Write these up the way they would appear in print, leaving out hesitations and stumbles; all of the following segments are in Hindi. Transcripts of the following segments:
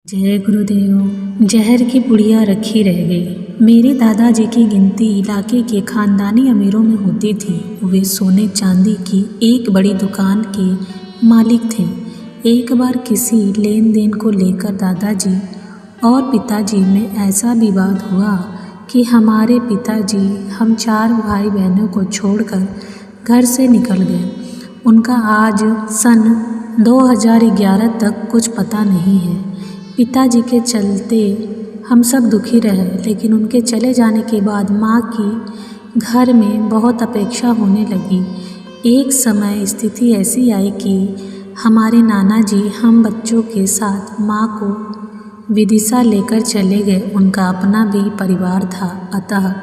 जय गुरुदेव। जहर की पुड़िया रखी रह गई। मेरे दादाजी की गिनती इलाके के खानदानी अमीरों में होती थी। वे सोने चांदी की एक बड़ी दुकान के मालिक थे। एक बार किसी लेन देन को लेकर दादाजी और पिताजी में ऐसा विवाद हुआ कि हमारे पिताजी हम 4 भाई बहनों को छोड़कर घर से निकल गए। उनका आज सन 2011 तक कुछ पता नहीं है। पिताजी के चलते हम सब दुखी रहे, लेकिन उनके चले जाने के बाद माँ की घर में बहुत अपेक्षा होने लगी। एक समय स्थिति ऐसी आई कि हमारे नाना जी हम बच्चों के साथ माँ को विदिशा लेकर चले गए। उनका अपना भी परिवार था, अतः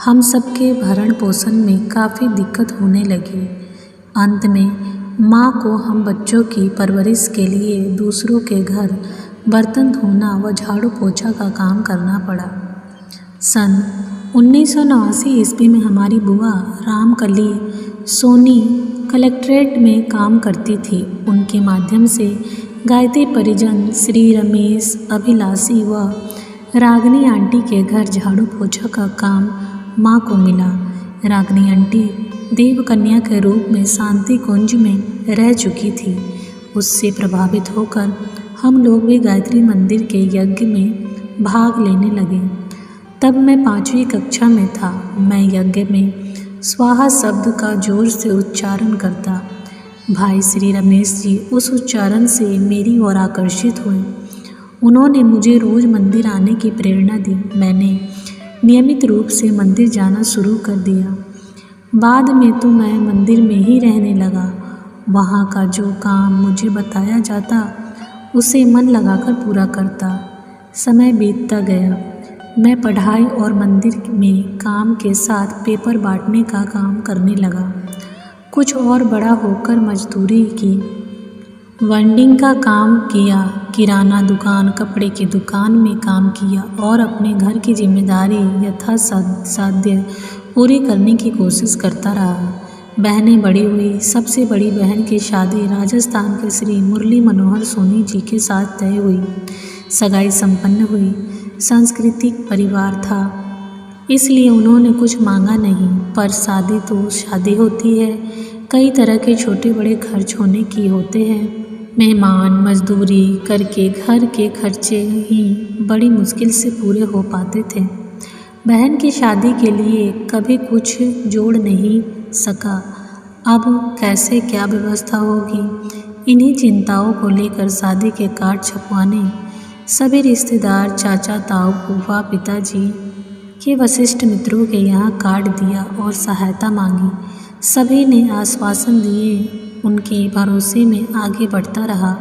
हम सबके भरण पोषण में काफ़ी दिक्कत होने लगी। अंत में माँ को हम बच्चों की परवरिश के लिए दूसरों के घर बर्तन धोना व झाड़ू पोछा का काम करना पड़ा। सन 1989 ईस्वी में हमारी बुआ रामकली सोनी कलेक्ट्रेट में काम करती थी। उनके माध्यम से गायत्री परिजन श्री रमेश, अभिलाषी व रागनी आंटी के घर झाड़ू पोछा का काम माँ को मिला। रागनी आंटी देव कन्या के रूप में शांति कुंज में रह चुकी थी। उससे प्रभावित होकर हम लोग भी गायत्री मंदिर के यज्ञ में भाग लेने लगे। तब मैं 5वीं कक्षा में था। मैं यज्ञ में स्वाहा शब्द का जोर से उच्चारण करता। भाई श्री रमेश जी उस उच्चारण से मेरी ओर आकर्षित हुए। उन्होंने मुझे रोज़ मंदिर आने की प्रेरणा दी। मैंने नियमित रूप से मंदिर जाना शुरू कर दिया। बाद में तो मैं मंदिर में ही रहने लगा। वहाँ का जो काम मुझे बताया जाता उसे मन लगाकर पूरा करता। समय बीतता गया। मैं पढ़ाई और मंदिर में काम के साथ पेपर बांटने का काम करने लगा। कुछ और बड़ा होकर मजदूरी की, वेंडिंग का काम किया, किराना दुकान, कपड़े की दुकान में काम किया और अपने घर की जिम्मेदारी यथासाध्य पूरी करने की कोशिश करता रहा। बहनें बड़ी हुई। सबसे बड़ी बहन की शादी राजस्थान के श्री मुरली मनोहर सोनी जी के साथ तय हुई। सगाई संपन्न हुई। सांस्कृतिक परिवार था, इसलिए उन्होंने कुछ मांगा नहीं, पर शादी तो शादी होती है। कई तरह के छोटे बड़े खर्च होने की होते हैं। मेहमान मजदूरी करके घर के खर्चे ही बड़ी मुश्किल से पूरे हो पाते थे। बहन की शादी के लिए कभी कुछ जोड़ नहीं सका। अब कैसे क्या व्यवस्था होगी, इन्हीं चिंताओं को लेकर शादी के कार्ड छपवाने सभी रिश्तेदार, चाचा, ताऊ, फूफा, पिताजी के वशिष्ठ मित्रों के यहाँ कार्ड दिया और सहायता मांगी। सभी ने आश्वासन दिए। उनके भरोसे में आगे बढ़ता रहा।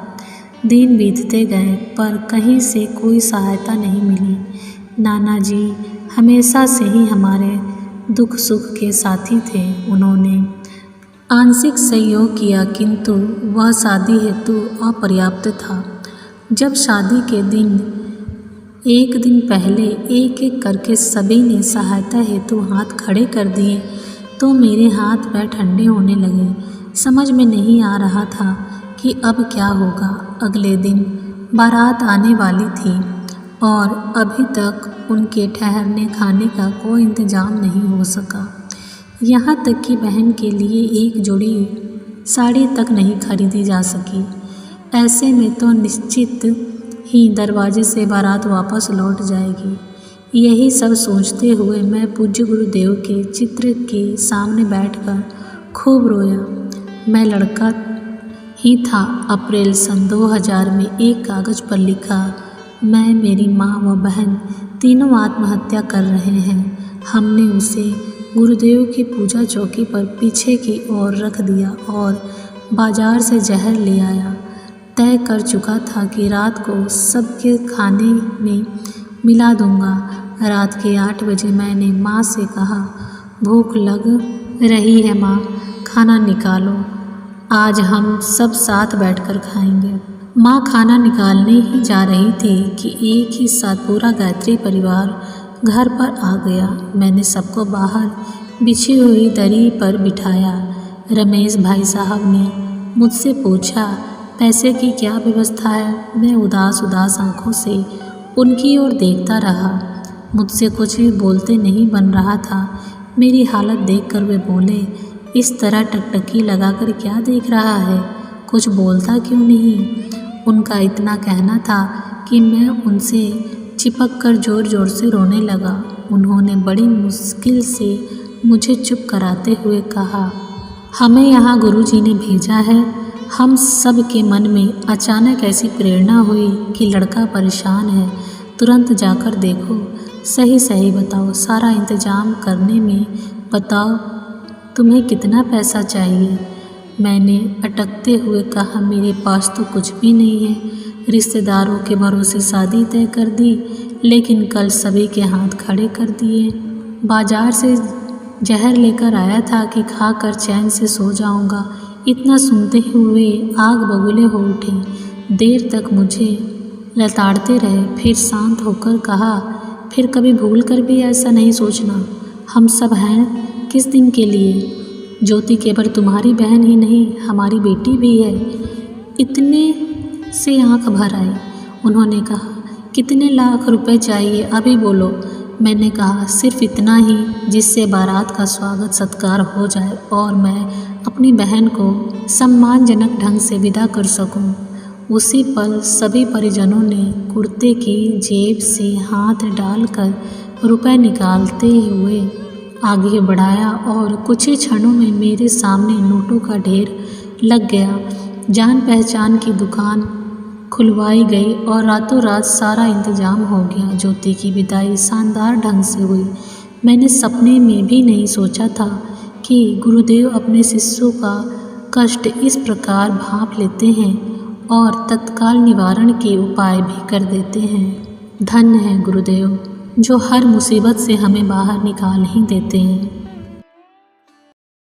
दिन बीतते गए, पर कहीं से कोई सहायता नहीं मिली। नाना जी हमेशा से ही हमारे दुख सुख के साथी थे। उन्होंने आंशिक सहयोग किया, किंतु वह शादी हेतु अपर्याप्त था। जब शादी के दिन एक दिन पहले एक एक करके सभी ने सहायता हेतु हाथ खड़े कर दिए तो मेरे हाथ पैर ठंडे होने लगे। समझ में नहीं आ रहा था कि अब क्या होगा। अगले दिन बारात आने वाली थी और अभी तक उनके ठहरने खाने का कोई इंतजाम नहीं हो सका। यहाँ तक कि बहन के लिए एक जोड़ी साड़ी तक नहीं खरीदी जा सकी। ऐसे में तो निश्चित ही दरवाजे से बारात वापस लौट जाएगी। यही सब सोचते हुए मैं पूज्य गुरुदेव के चित्र के सामने बैठकर खूब रोया। मैं लड़का ही था। अप्रैल सन 2000 में एक कागज़ पर लिखा, मैं, मेरी माँ व बहन तीनों आत्महत्या कर रहे हैं। हमने उसे गुरुदेव की पूजा चौकी पर पीछे की ओर रख दिया और बाजार से जहर ले आया। तय कर चुका था कि रात को सबके खाने में मिला दूंगा। रात के 8 बजे मैंने माँ से कहा, भूख लग रही है माँ, खाना निकालो, आज हम सब साथ बैठकर खाएंगे। माँ खाना निकालने ही जा रही थी कि एक ही साथ पूरा गायत्री परिवार घर पर आ गया। मैंने सबको बाहर बिछी हुई दरी पर बिठाया। रमेश भाई साहब ने मुझसे पूछा, पैसे की क्या व्यवस्था है? मैं उदास उदास आंखों से उनकी ओर देखता रहा। मुझसे कुछ भी बोलते नहीं बन रहा था। मेरी हालत देखकर वे बोले, इस तरह टकटकी लगाकर क्या देख रहा है? कुछ बोलता क्यों नहीं? उनका इतना कहना था कि मैं उनसे चिपक कर ज़ोर ज़ोर से रोने लगा। उन्होंने बड़ी मुश्किल से मुझे चुप कराते हुए कहा, हमें यहाँ गुरुजी ने भेजा है। हम सब के मन में अचानक ऐसी प्रेरणा हुई कि लड़का परेशान है, तुरंत जाकर देखो, सही सही बताओ, सारा इंतजाम करने में बताओ तुम्हें कितना पैसा चाहिए। मैंने अटकते हुए कहा, मेरे पास तो कुछ भी नहीं है। रिश्तेदारों के भरोसे शादी तय कर दी, लेकिन कल सभी के हाथ खड़े कर दिए। बाजार से जहर लेकर आया था कि खाकर चैन से सो जाऊंगा। इतना सुनते हुए आग बबूले हो उठे। देर तक मुझे लताड़ते रहे, फिर शांत होकर कहा, फिर कभी भूल कर भी ऐसा नहीं सोचना। हम सब हैं किस दिन के लिए? ज्योति केवल तुम्हारी बहन ही नहीं, हमारी बेटी भी है। इतने से आंख भर आई। उन्होंने कहा, कितने लाख रुपए चाहिए, अभी बोलो। मैंने कहा, सिर्फ इतना ही जिससे बारात का स्वागत सत्कार हो जाए और मैं अपनी बहन को सम्मानजनक ढंग से विदा कर सकूं। उसी पल सभी परिजनों ने कुर्ते की जेब से हाथ डालकर रुपए निकालते हुए आगे बढ़ाया और कुछ ही क्षणों में मेरे सामने नोटों का ढेर लग गया। जान पहचान की दुकान खुलवाई गई और रातों रात सारा इंतजाम हो गया। ज्योति की विदाई शानदार ढंग से हुई। मैंने सपने में भी नहीं सोचा था कि गुरुदेव अपने शिष्यों का कष्ट इस प्रकार भांप लेते हैं और तत्काल निवारण के उपाय भी कर देते हैं। धन्य है गुरुदेव, जो हर मुसीबत से हमें बाहर निकाल ही देते हैं।